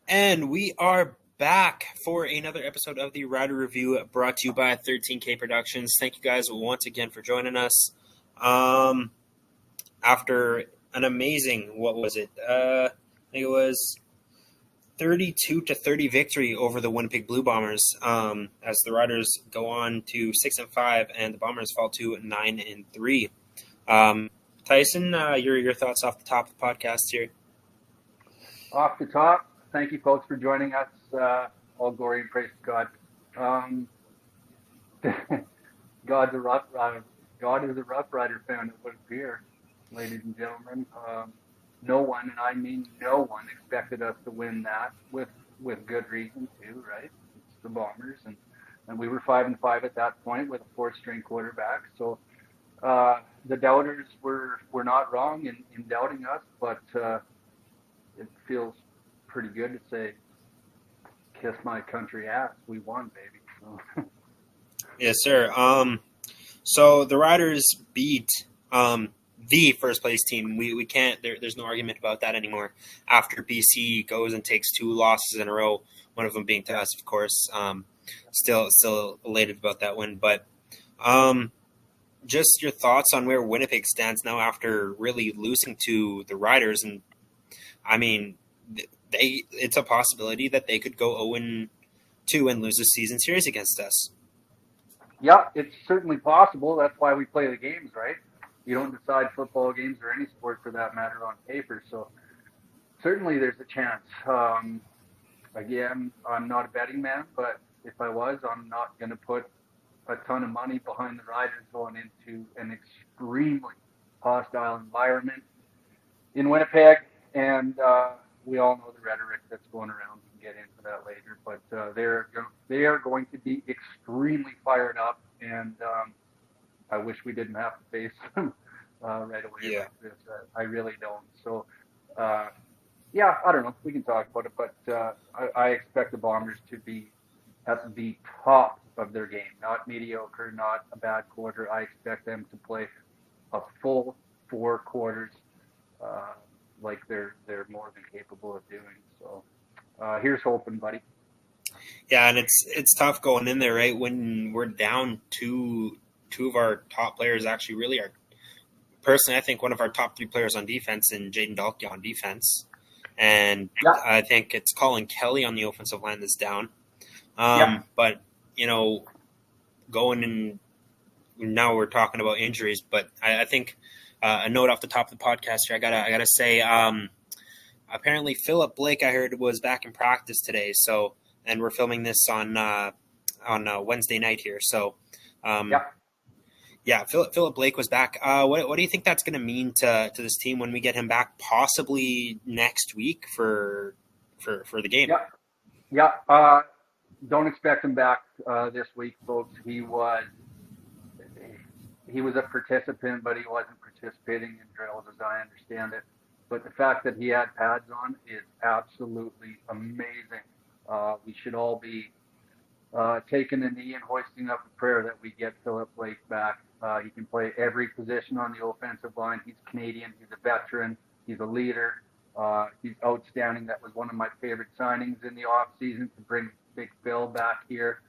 And we are back for another episode of the Rider Review brought to you by 13K Productions. Thank you guys once again for joining us. After an amazing, what was it? I think it was 32-30 victory over the Winnipeg Blue Bombers. As the Riders go on to 6-5, and the Bombers fall to 9-3. Tyson, your thoughts off the top of the podcast here? Off the top, thank you folks for joining us. All glory and praise to God. God's a rough rider. God is a Rough Rider fan, it would appear, ladies and gentlemen. No one, and I mean no one, expected us to win that with good reason too, right? It's the Bombers, and we were 5-5 at that point with a fourth-string quarterback. So the doubters were not wrong in doubting us, but it feels pretty good to say, kiss my country ass. We won, baby. So. Yes, sir. So the Riders beat the first place team. We can't. There's no argument about that anymore. After BC goes and takes 2 losses in a row, one of them being to us, of course. Still elated about that win. But just your thoughts on where Winnipeg stands now after really losing to the Riders, and I mean, it's a possibility that they could go 0-2 and lose the season series against us. Yeah, it's certainly possible. That's why we play the games, right? You don't decide football games or any sport for that matter on paper. So certainly there's a chance. Again, I'm not a betting man, but if I was, I'm not going to put a ton of money behind the Riders going into an extremely hostile environment in Winnipeg. And we all know the rhetoric that's going around. We can get into that later. But they are going to be extremely fired up. And I wish we didn't have to face them right away like this. I really don't. So, yeah, I don't know. We can talk about it. But I expect the Bombers to be at the top of their game. Not mediocre, not a bad quarter. I expect them to play a full 4 quarters like they're more than capable of doing. So here's hoping, buddy. Yeah, and it's tough going in there, right? When we're down two of our top players, actually really are. Personally, I think one of our top 3 players on defense and Jake Dolegala on defense. And yeah. I think it's Colin Kelly on the offensive line that's down. But, going in, now we're talking about injuries, but I think a note off the top of the podcast here, I gotta say, apparently Philip Blake, I heard, was back in practice today. So, and we're filming this on Wednesday night here. So, Philip Blake was back. What do you think that's going to mean to this team when we get him back, possibly next week for the game? Don't expect him back this week, folks. He was a participant, but he wasn't participating in drills, as I understand it. But the fact that he had pads on is absolutely amazing. We should all be taking a knee and hoisting up a prayer that we get Philip Blake back. He can play every position on the offensive line. He's Canadian. He's a veteran. He's a leader. He's outstanding. That was one of my favorite signings in the offseason, to bring Big Phil back here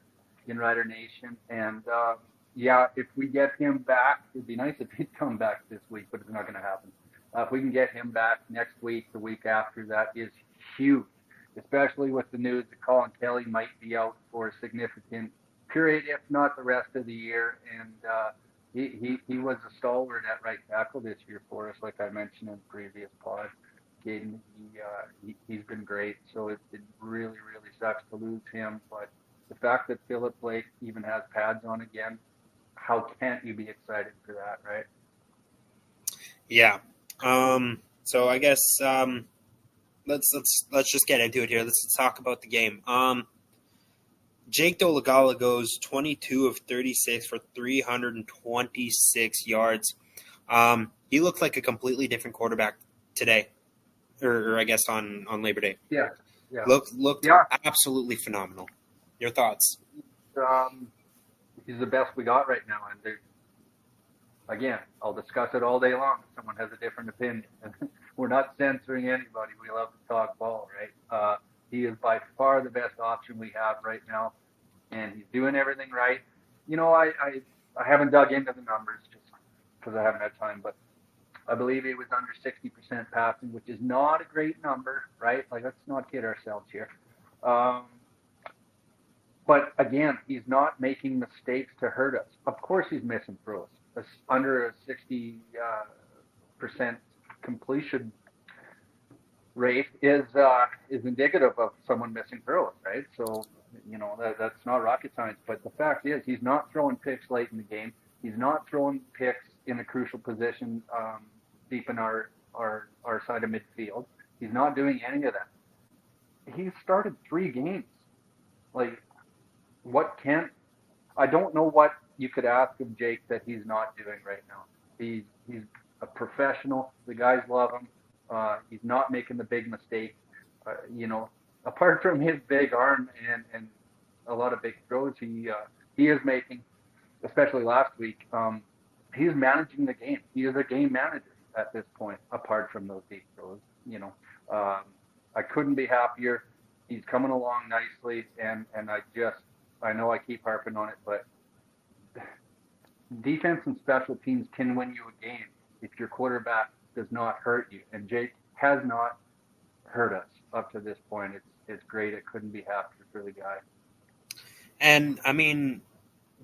in Rider Nation. And, if we get him back, it'd be nice if he'd come back this week, but it's not going to happen. If we can get him back next week, the week after, that is huge, especially with the news that Colin Kelly might be out for a significant period, if not the rest of the year. And he was a stalwart at right tackle this year for us, like I mentioned in the previous pod. Caden, he's been great, so it really, really sucks to lose him. But the fact that Philip Blake even has pads on again, how can't you be excited for that, right? Yeah. So I guess let's just get into it here. Let's talk about the game. Jake Dolegala goes 22 of 36 for 326 yards. He looked like a completely different quarterback today, or I guess on Labor Day. Yeah. Looked absolutely phenomenal. Your thoughts? He's the best we got right now, and again, I'll discuss it all day long if someone has a different opinion. We're not censoring anybody. We love to talk ball, right? He is by far the best option we have right now, and he's doing everything right. I haven't dug into the numbers just because I haven't had time, but I believe he was under 60% passing, which is not a great number, right? Like, let's not kid ourselves here. But again, he's not making mistakes to hurt us. Of course, he's missing throws. Under a 60% completion rate is indicative of someone missing throws, right? So, that's not rocket science. But the fact is, he's not throwing picks late in the game. He's not throwing picks in a crucial position deep in our side of midfield. He's not doing any of that. He's started 3 games. Like, I don't know what you could ask of Jake that he's not doing right now. He's a professional. The guys love him. He's not making the big mistakes. Apart from his big arm and a lot of big throws he is making, especially last week, he's managing the game. He is a game manager at this point, apart from those deep throws. I couldn't be happier. He's coming along nicely, and I know I keep harping on it, but defense and special teams can win you a game if your quarterback does not hurt you. And Jake has not hurt us up to this point. It's great. It couldn't be happier for the guy. And I mean,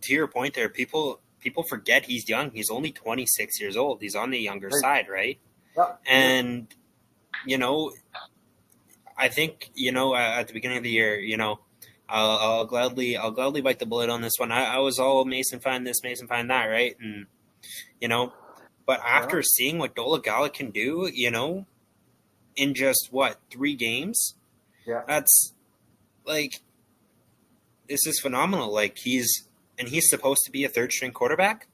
to your point there, people forget he's young. He's only 26 years old. He's on the younger side, right? Yeah. And I think at the beginning of the year, I'll gladly bite the bullet on this one. I was all Mason find this, Mason find that, right? And but after seeing what Dolegala can do, in just 3 games, that's like, this is phenomenal. Like, he's supposed to be a 3rd-string quarterback.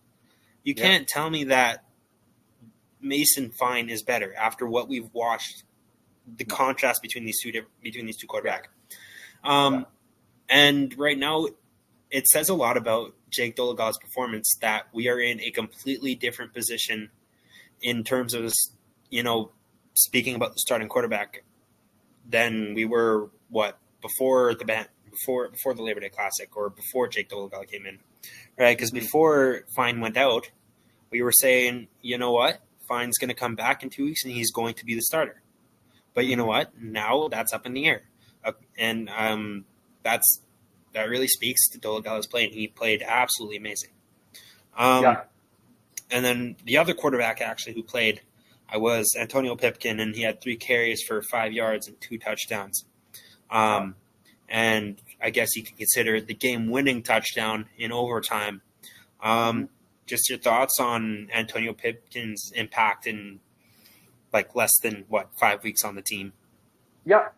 You can't tell me that Mason Fine is better after what we've watched. The contrast between these two quarterbacks. And right now, it says a lot about Jake Dolegala's performance that we are in a completely different position in terms of, speaking about the starting quarterback than we were before the Labor Day Classic, or before Jake Dolegala came in, right? Because before Fine went out, we were saying, you know what, Fine's going to come back in 2 weeks and he's going to be the starter. But you know what? Now that's up in the air, and that really speaks to Dolegala's play, and he played absolutely amazing. And then the other quarterback actually who played was Antonio Pipkin, and he had 3 carries for 5 yards and 2 touchdowns. And I guess you could consider the game-winning touchdown in overtime. Just your thoughts on Antonio Pipkin's impact in less than 5 weeks on the team? Yeah,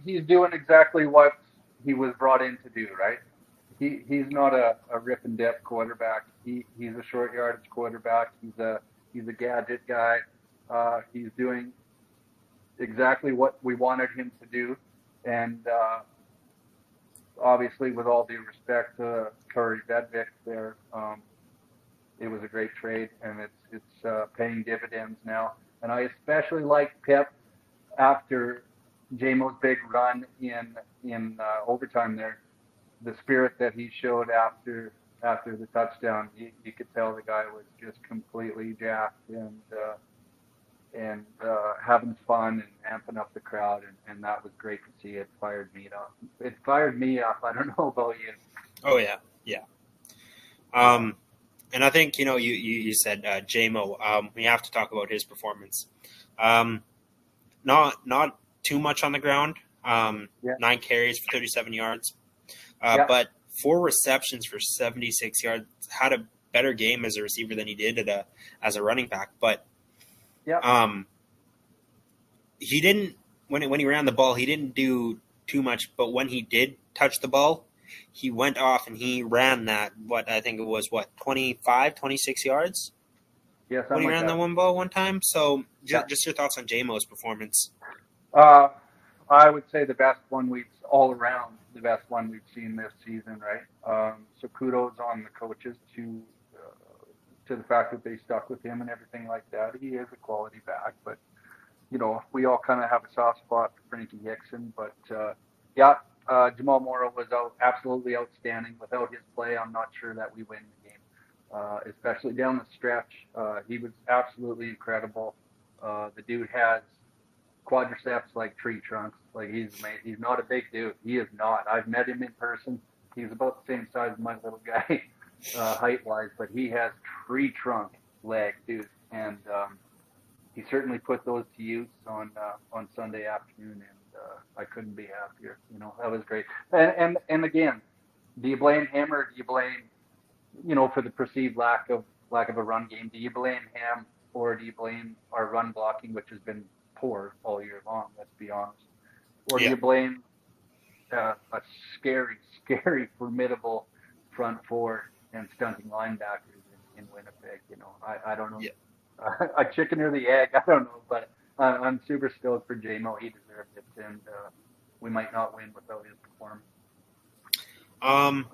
he's doing exactly what he was brought in to do, right? He's not a rip and dip quarterback. He's a short yardage quarterback. He's a gadget guy. He's doing exactly what we wanted him to do, and obviously, with all due respect to Curry Vedvik there, it was a great trade, and it's paying dividends now. And I especially like Pip after JMO's big run in overtime there. The spirit that he showed after the touchdown, you could tell the guy was just completely jacked and having fun and amping up the crowd, and that was great to see. It fired me up. I don't know about you. Oh yeah. And I think, you said JMO. We have to talk about his performance. Not too much on the ground. 9 carries for 37 yards. But 4 receptions for 76 yards. Had a better game as a receiver than he did as a running back. But he didn't, when he ran the ball, he didn't do too much. But when he did touch the ball, he went off and he ran that, I think it was 25, 26 yards? Yeah, when he ran that the one ball one time. So just your thoughts on JMO's performance. I would say the best one we've seen this season, right? So kudos on the coaches to the fact that they stuck with him and everything like that. He is a quality back, but we all kind of have a soft spot for Frankie Hickson, but Yeah, Jamal Morrow was absolutely outstanding. Without his play, I'm not sure that we win the game, especially down the stretch. He was absolutely incredible. The dude has quadriceps like tree trunks. Like he's amazing. He's not a big dude. He is not. I've met him in person. He's about the same size as my little guy, height wise, but he has tree trunk legs, dude. And he certainly put those to use on Sunday afternoon, and I couldn't be happier. That was great. And again, do you blame him or do you blame for the perceived lack of a run game? Do you blame him or do you blame our run blocking, which has been poor all year long? Let's be honest. Or do you blame a scary, scary, formidable front four and stunting linebackers in Winnipeg? I don't know. Yeah. A chicken or the egg, I don't know, but I'm super stoked for JMO. He deserved it, and we might not win without his performance. And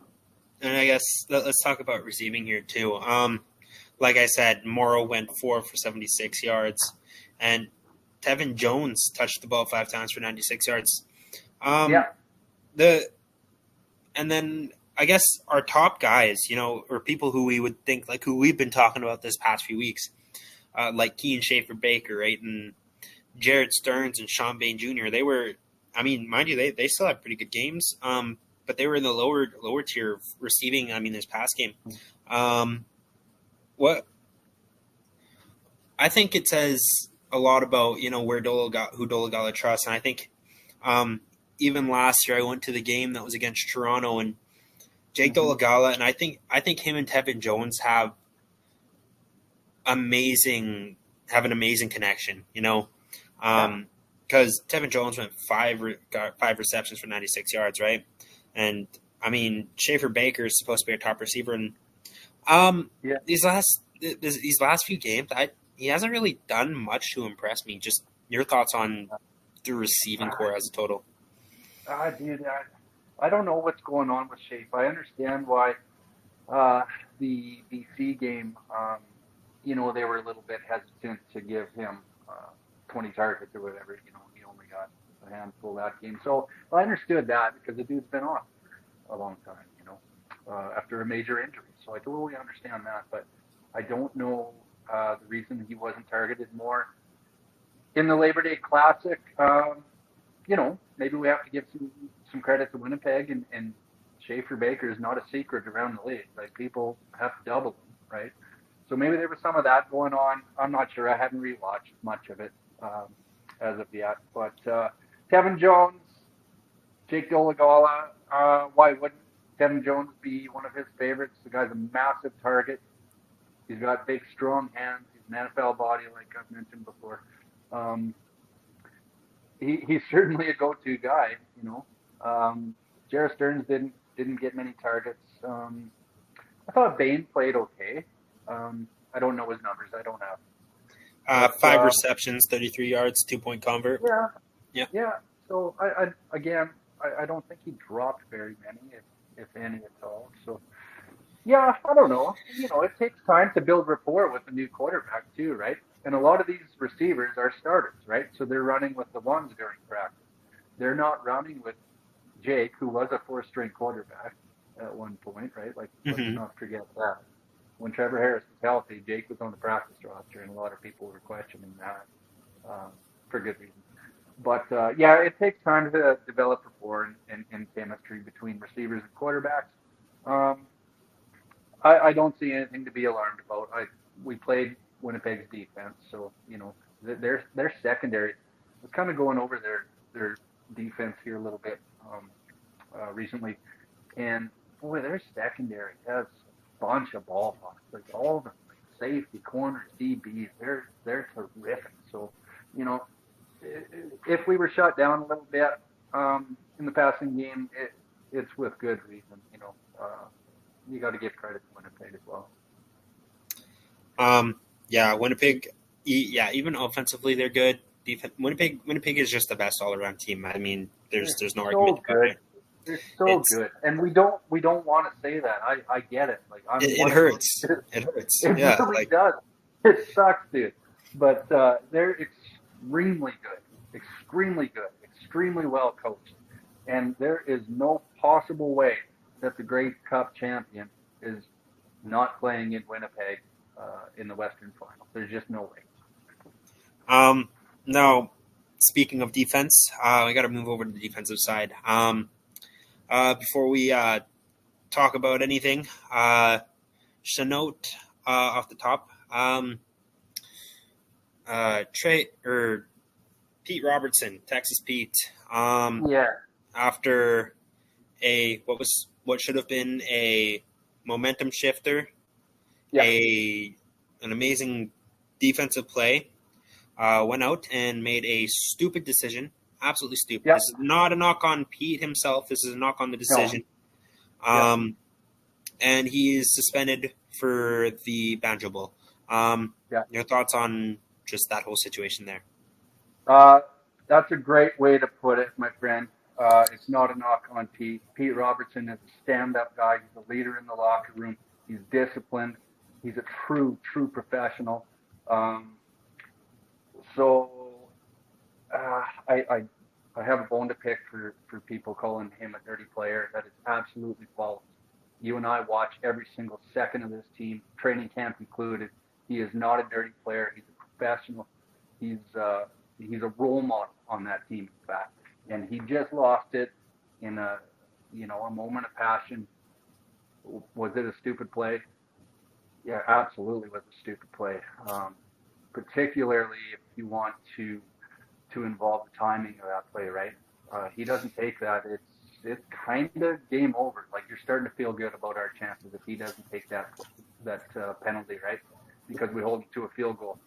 I guess let's talk about receiving here too. Like I said, Morrow went 4 for 76 yards, and Tevin Jones touched the ball 5 times for 96 yards. And then I guess our top guys, or people who we would think, like who we've been talking about this past few weeks, like Kean Schaefer-Baker, right, and Jared Stearns and Sean Bain Jr. They were, mind you, they still had pretty good games, but they were in the lower tier of receiving. This past game, what I think it says a lot about who Dolegala trusts, and I think even last year I went to the game that was against Toronto and Jake Dolegala, and I think him and Tevin Jones have an amazing connection, because Tevin Jones got 5 receptions for 96 yards, right? And Schaefer-Baker is supposed to be our top receiver, and these last few games, he hasn't really done much to impress me. Just your thoughts on the receiving core as a total? Dude, I don't know what's going on with Shape. I understand why the BC game, they were a little bit hesitant to give him 20 targets or whatever. He only got a handful that game. So I understood that because the dude's been off a long time, after a major injury. So I totally understand that. But I don't know the reason he wasn't targeted more. In the Labor Day Classic, maybe we have to give some credit to Winnipeg, and Schaefer-Baker is not a secret around the league. Like, people have to double him, right? So maybe there was some of that going on. I'm not sure. I haven't rewatched much of it as of yet. But Tevin Jones, Jake Dolegala, why wouldn't Tevin Jones be one of his favorites? The guy's a massive target. He's got big, strong hands. He's an NFL body, like I've mentioned before. He's certainly a go-to guy, Jared Stearns didn't get many targets. I thought Bain played okay. I don't know his numbers. I don't have. 5 receptions, 33 yards, 2-point convert. Yeah. So I don't think he dropped very many, if any at all. So yeah, I don't know. It takes time to build rapport with a new quarterback too, right? And a lot of these receivers are starters, right? So they're running with the ones during practice. They're not running with Jake, who was a 4-string quarterback at one point, right? Like, let's not forget that. When Trevor Harris was healthy, Jake was on the practice roster, and a lot of people were questioning that for good reason. But, it takes time to develop rapport and chemistry between receivers and quarterbacks. I don't see anything to be alarmed about. We played Winnipeg's defense, so their secondary was kind of going over their defense here a little bit recently, and boy, their secondary has a bunch of ball hawks, like all of them, like safety, corners, DBs. They're terrific. So if we were shut down a little bit in the passing game, it's with good reason. You got to give credit to Winnipeg as well. Winnipeg. Even offensively, they're good. Winnipeg is just the best all-around team. There's no argument about it. They're so good, and we don't want to say that. I get it. Like, it hurts. It hurts. It really does. It sucks, dude. But they're extremely good, extremely well coached, And there is no possible way that the Grey Cup champion is not playing in Winnipeg in the Western Final. There's just no way. Now, speaking of defense, we got to move over to the defensive side. Before we talk about anything, just a note off the top. Pete Robertson, Texas Pete. Yeah. After what should have been a momentum shifter, Yeah. an amazing defensive play, went out and made a stupid decision. Absolutely stupid. Yeah. This is not a knock on Pete himself. This is a knock on the decision. No. And he is suspended for the Banjo Bowl. Your thoughts on just that whole situation there? That's a great way to put it, my friend. It's not a knock on Pete. Pete Robertson is a stand-up guy. He's a leader in the locker room. He's disciplined. He's a true professional. I have a bone to pick for people calling him a dirty player. That is absolutely false. You and I watch every single second of this team, training camp included. He is not a dirty player. He's a professional. He's a role model on that team, in fact. And he just lost it in a moment of passion. Was it a stupid play? Yeah, absolutely was a stupid play. Particularly if you want to involve the timing of that play, right? He doesn't take that. It's kind of game over. Like, you're starting to feel good about our chances if he doesn't take that penalty, right? Because we hold him to a field goal.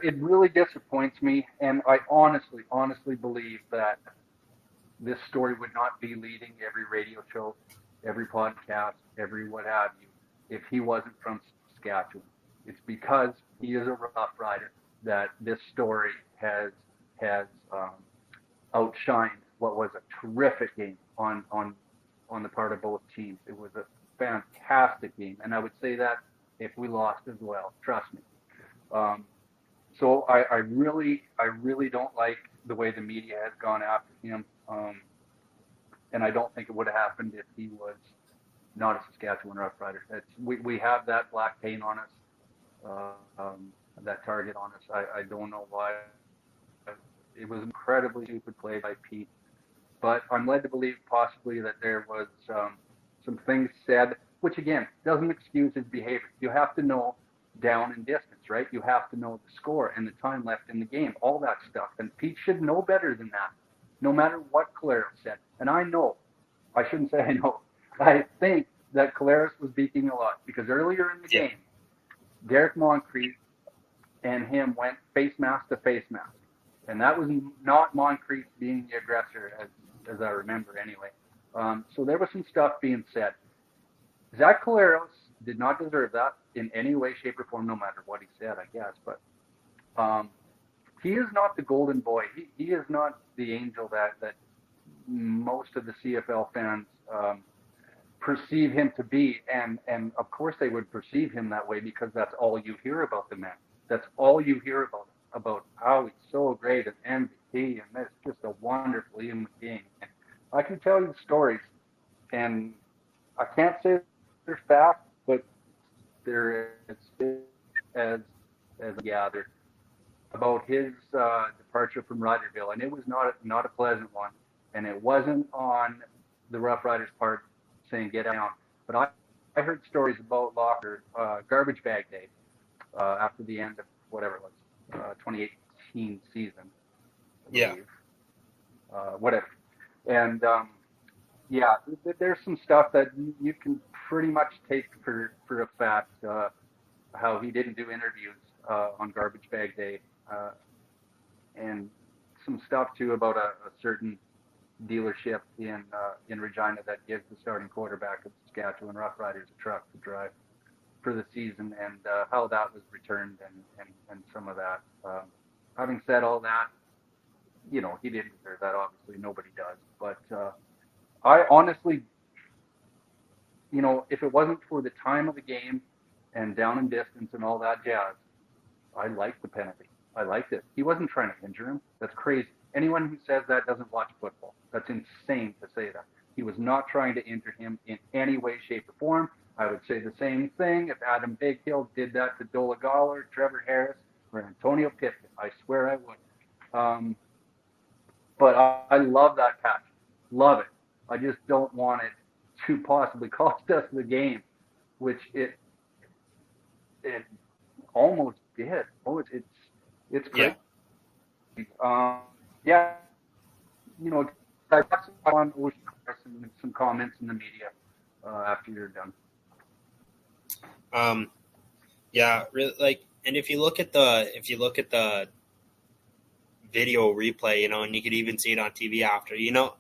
It really disappoints me, and I honestly believe that this story would not be leading every radio show, every podcast, every what have you, if he wasn't from Saskatchewan. It's because he is a Rough Rider that this story has outshined what was a terrific game on the part of both teams. It was a fantastic game, and I would say that if we lost as well. Trust me. So I really don't like the way the media has gone after him, and I don't think it would have happened if he was not a Saskatchewan Roughrider. We have that black paint on us, that target on us. I don't know why. It was an incredibly stupid play by Pete, but I'm led to believe possibly that there was some things said, which again doesn't excuse his behavior. You have to know down and distance, right? You have to know the score and the time left in the game, all that stuff. And Pete should know better than that, no matter what Collarosaurus said. And I think that Collarosaurus was beaking a lot, because earlier in the game, Derek Moncrief and him went face mask to face mask. And that was not Moncrief being the aggressor, as I remember anyway. So there was some stuff being said. Zach Collarosaurus did not deserve that in any way, shape, or form, no matter what he said, I guess. But he is not the golden boy. He is not the angel that most of the CFL fans perceive him to be. And of course they would perceive him that way, because that's all you hear about the man. That's all you hear about how he's so great as MVP, and that's just a wonderful human being. And I can tell you stories, and I can't say they're fact, but there is as gathered about his departure from Riderville, and it was not a pleasant one, and it wasn't on the Rough Riders' part saying get down. But I heard stories about locker garbage bag day after the end of whatever it was, 2018 season. Yeah. Whatever. And there's some stuff that you can pretty much take for a fact. How he didn't do interviews on garbage bag day, and some stuff too about a certain dealership in Regina that gives the starting quarterback of the Saskatchewan Roughriders a truck to drive for the season, and how that was returned, and some of that. Having said all that, he didn't deserve that. Obviously, nobody does. But I honestly, if it wasn't for the time of the game and down and distance and all that jazz, I like the penalty. I liked it. He wasn't trying to injure him. That's crazy. Anyone who says that doesn't watch football. That's insane to say that. He was not trying to injure him in any way, shape, or form. I would say the same thing if Adam Bighill did that to Dolegala or Trevor Harris or Antonio Pittman. I swear I would. But I love that catch. Love it. I just don't want it to possibly cost us the game, which it almost did. Oh, it's crazy. Yeah, you know, I got some comments in the media after you're done. Yeah, really, like, and if you look at the video replay, you know, and you could even see it on TV after, you know,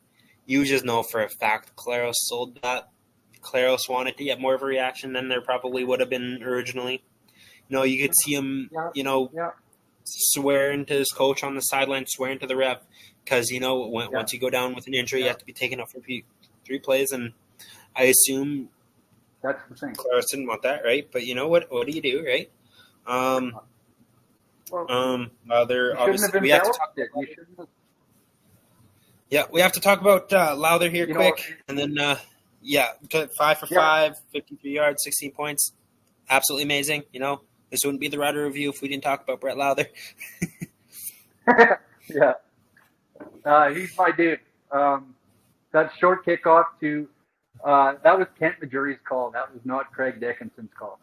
you just know for a fact Collaros sold that. Collaros wanted to get more of a reaction than there probably would have been originally. You know, you could see him, swearing to his coach on the sideline, swearing to the ref, because, you know, once you go down with an injury, you have to be taken off for 3 plays, and I assume that's the thing. Collaros didn't want that, right? But you know what? What do you do, right? Lowther, obviously, we have to talk. We have to talk about Lowther here quick, and then 5 for 5, 53 yards, 16 points, absolutely amazing. You know, this wouldn't be the Rider Review if we didn't talk about Brett Lowther. He's my dude. That short kickoff to that was Kent Majuri's call. That was not Craig Dickinson's call.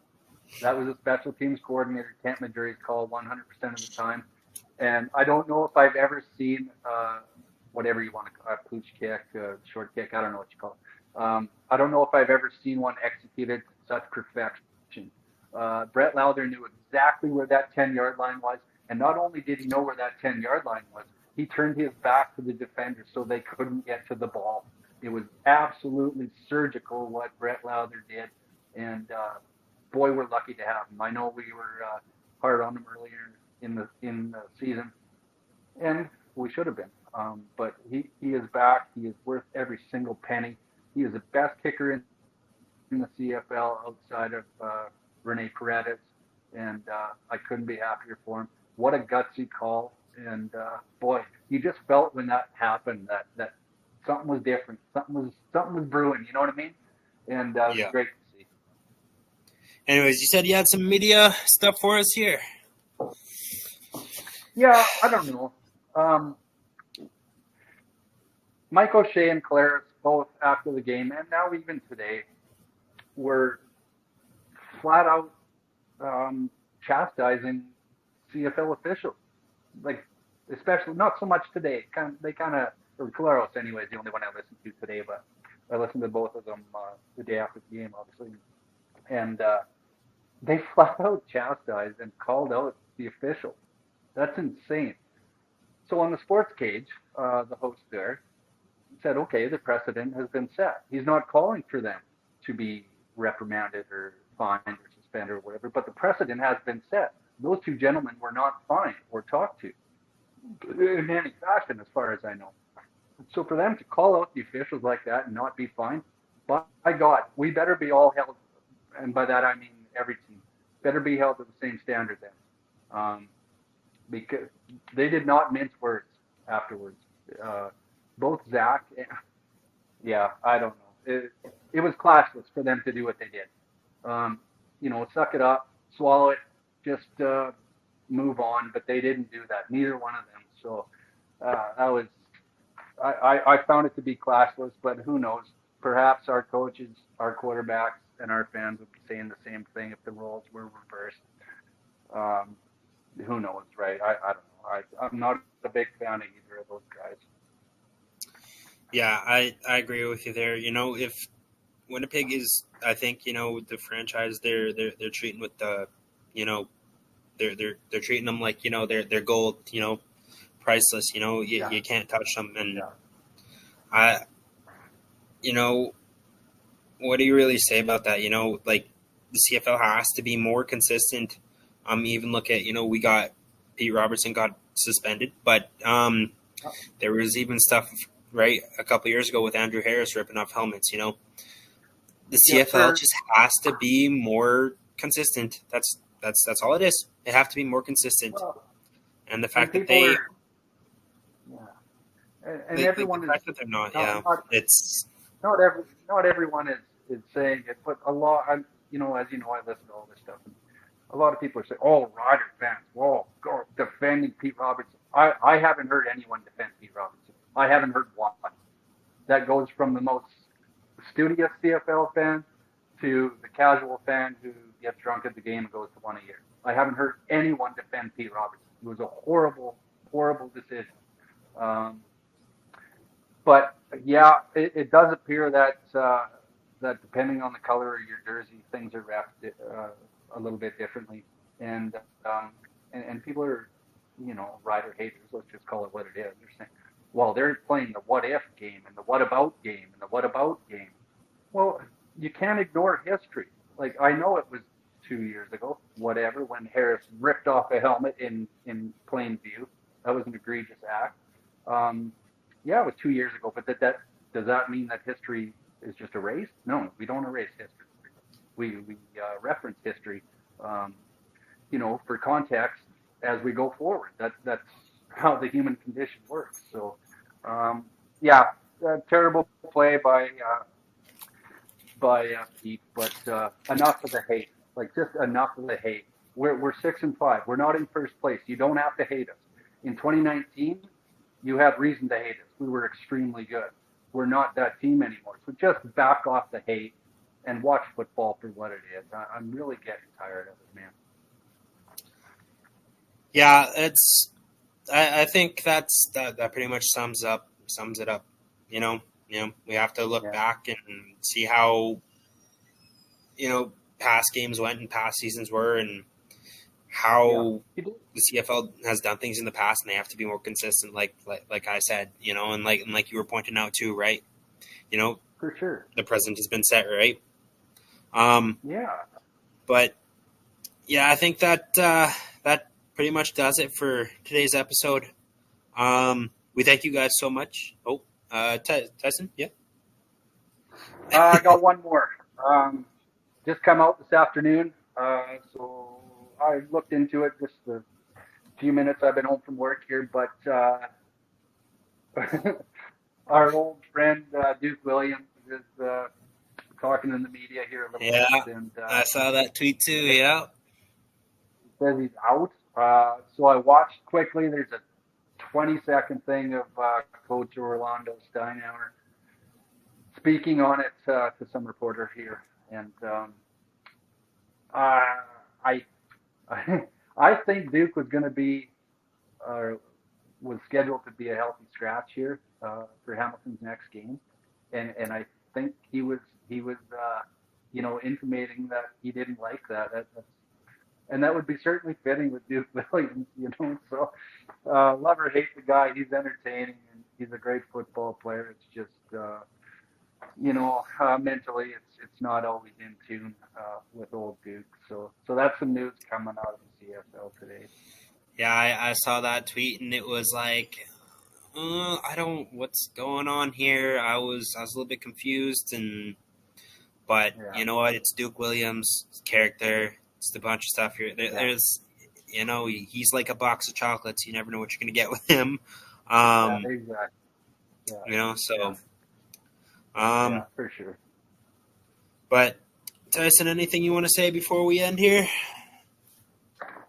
That was a special teams coordinator, Kent Majuri's call 100% of the time. And I don't know if I've ever seen whatever you want to call it, a pooch kick, short kick, I don't know what you call it. I don't know if I've ever seen one executed to such perfection. Brett Lowther knew exactly where that 10-yard line was. And not only did he know where that 10-yard line was, he turned his back to the defender so they couldn't get to the ball. It was absolutely surgical what Brett Lowther did. And boy, we're lucky to have him. I know we were hard on him earlier in the season, and we should have been. But he is back. He is worth every single penny. He is the best kicker in the CFL outside of Rene Paredes, and I couldn't be happier for him. What a gutsy call. And boy, you just felt when that happened that something was different. Something was brewing. You know what I mean? And it was great to see. Anyways, you said you had some media stuff for us here. Yeah, I don't know. Mike O'Shea and Collaros, both after the game and now even today, were flat out chastising CFL officials. Like, especially, not so much today. Or Collaros anyway is the only one I listened to today, but I listened to both of them the day after the game, obviously. And they flat out chastised and called out the official. That's insane. So on the sports cage, the host there said, okay, the precedent has been set. He's not calling for them to be reprimanded or fined or suspended or whatever, but the precedent has been set. Those two gentlemen were not fined or talked to in any fashion, as far as I know. So for them to call out the officials like that and not be fined, by God, we better be all held, and by that I mean every team, better be held to the same standard then. Because they did not mince words afterwards. Both Zach and, I don't know. It was classless for them to do what they did. Suck it up, swallow it, just move on, but they didn't do that. Neither one of them. So that was, I found it to be classless, but who knows? Perhaps our coaches, our quarterbacks, and our fans would be saying the same thing if the roles were reversed. Who knows, right? I don't know. I'm not a big fan of either of those guys. Yeah, I agree with you there. You know, if Winnipeg is, I think, you know, the franchise they're treating with the, you know, they're treating them like, you know, they're gold, you know, priceless. You know, you can't touch them. And you know, what do you really say about that? You know, like the CFL has to be more consistent. Even look at, you know, we got Pete Robertson got suspended, but there was even stuff right a couple years ago with Andrew Harris ripping off helmets. You know, the CFL just has to be more consistent. That's all it is. They have to be more consistent. And the And fact that people they, are, yeah. And the everyone is fact that they're not, not, yeah, not it's, not everyone is saying it, but a lot. As you know, I listen to all this stuff. And a lot of people are saying, "Oh, Rider fans, whoa, go defending Pete Robertson." I haven't heard anyone defend Pete Robertson. I haven't heard one. That goes from the most studious CFL fan to the casual fan who gets drunk at the game and goes to one a year. I haven't heard anyone defend Pete Robertson. It was a horrible, horrible decision. Um, but yeah, it does appear that depending on the color of your jersey, things are wrapped a little bit differently, and and people are, Rider haters. Let's just call it what it is. They're saying, well, they're playing the what if game and the what about game and the what about game. Well, you can't ignore history. Like, I know it was 2 years ago, whatever, when Harris ripped off a helmet in plain view. That was an egregious act. Um, yeah, it was 2 years ago, but that does that mean that history is just erased? No, we don't erase history. We reference history, um, for context as we go forward. That's how the human condition works. So, yeah, terrible play by Pete, but enough of the hate. Like, just enough of the hate. We're 6-5. We're not in first place. You don't have to hate us. In 2019, you had reason to hate us. We were extremely good. We're not that team anymore. So just back off the hate and watch football for what it is. I'm really getting tired of it, man. yeah, I think that pretty much sums it up. We have to look Yeah. back and see how, past games went and past seasons were, and how You do. the CFL has done things in the past, and they have to be more consistent. Like I said, and like you were pointing out too, right? For sure. The president has been set, right? Yeah. But yeah, I think that that pretty much does it for today's episode. We thank you guys so much. Oh, Tyson, yeah. I got one more. Just come out this afternoon. So I looked into it just the few minutes I've been home from work here, but our old friend Duke Williams is talking in the media here a little Yeah, bit, and I saw that tweet too. Yeah. says he's out. So I watched quickly. There's a 20-second thing of Coach Orlando Steinauer speaking on it to some reporter here, and I I think Duke was going to be was scheduled to be a healthy scratch here for Hamilton's next game, and I think he was intimating that he didn't like that. And that would be certainly fitting with Duke Williams, So love or hate the guy, he's entertaining and he's a great football player. It's just mentally it's not always in tune with old Duke. So that's some news coming out of the CFL today. Yeah, I saw that tweet and it was like, I don't, what's going on here? I was a little bit confused, but Yeah. you know what? It's Duke Williams, character. It's a bunch of stuff here. Yeah. There's, he's like a box of chocolates. You never know what you're gonna get with him. Yeah, exactly. Yeah. So. Yeah, for sure. But Tyson, anything you want to say before we end here?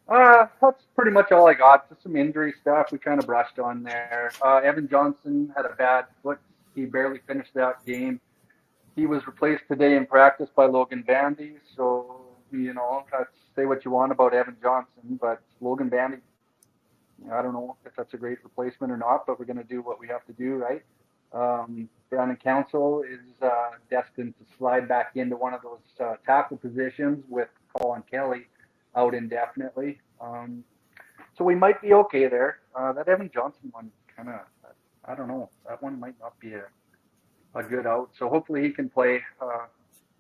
That's pretty much all I got. Just some injury stuff we kind of brushed on there. Evan Johnson had a bad foot. He barely finished that game. He was replaced today in practice by Logan Bandy. So, that's, say what you want about Evan Johnson, but Logan Bandy, I don't know if that's a great replacement or not, but we're going to do what we have to do, right? Brandon Council is destined to slide back into one of those tackle positions with Colin Kelly out indefinitely. So we might be okay there. That Evan Johnson one kind of, I don't know, that one might not be a good out. So hopefully he can play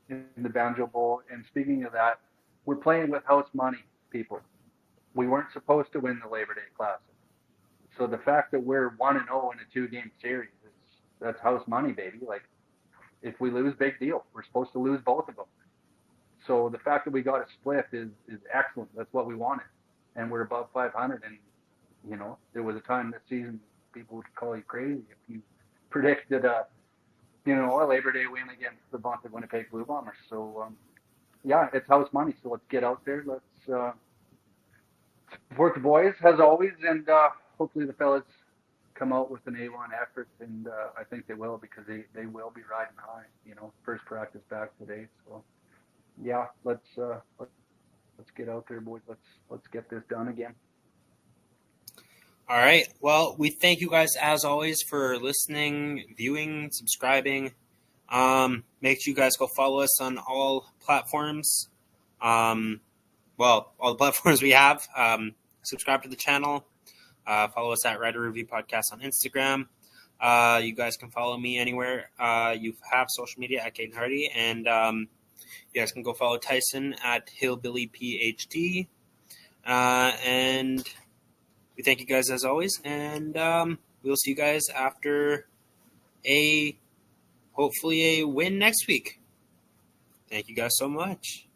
in the Banjo Bowl. And speaking of that, we're playing with house money, people. We weren't supposed to win the Labor Day Classic. So the fact that we're 1-0 in a 2-game series, that's house money, baby. Like, if we lose, big deal. We're supposed to lose both of them. So the fact that we got a split is excellent. That's what we wanted. And we're above 500. And You know, there was a time this season people would call you crazy if you predicted a Labor Day win against the vaunted Winnipeg Blue Bombers. So yeah, it's house money. So let's get out there. Let's support the boys as always, and hopefully the fellas come out with an A1 effort, and I think they will, because they will be riding high. You know, first practice back today. So yeah, let's get out there, boys. Let's get this done again. All right. Well, we thank you guys as always for listening, viewing, subscribing. Make sure you guys go follow us on all platforms. All the platforms we have. Subscribe to the channel. Follow us at Rider Review Podcast on Instagram. You guys can follow me anywhere. You have social media at Caden Hardy, and you guys can go follow Tyson at Hillbilly PhD. And we thank you guys as always, and we'll see you guys after hopefully a win next week. Thank you guys so much.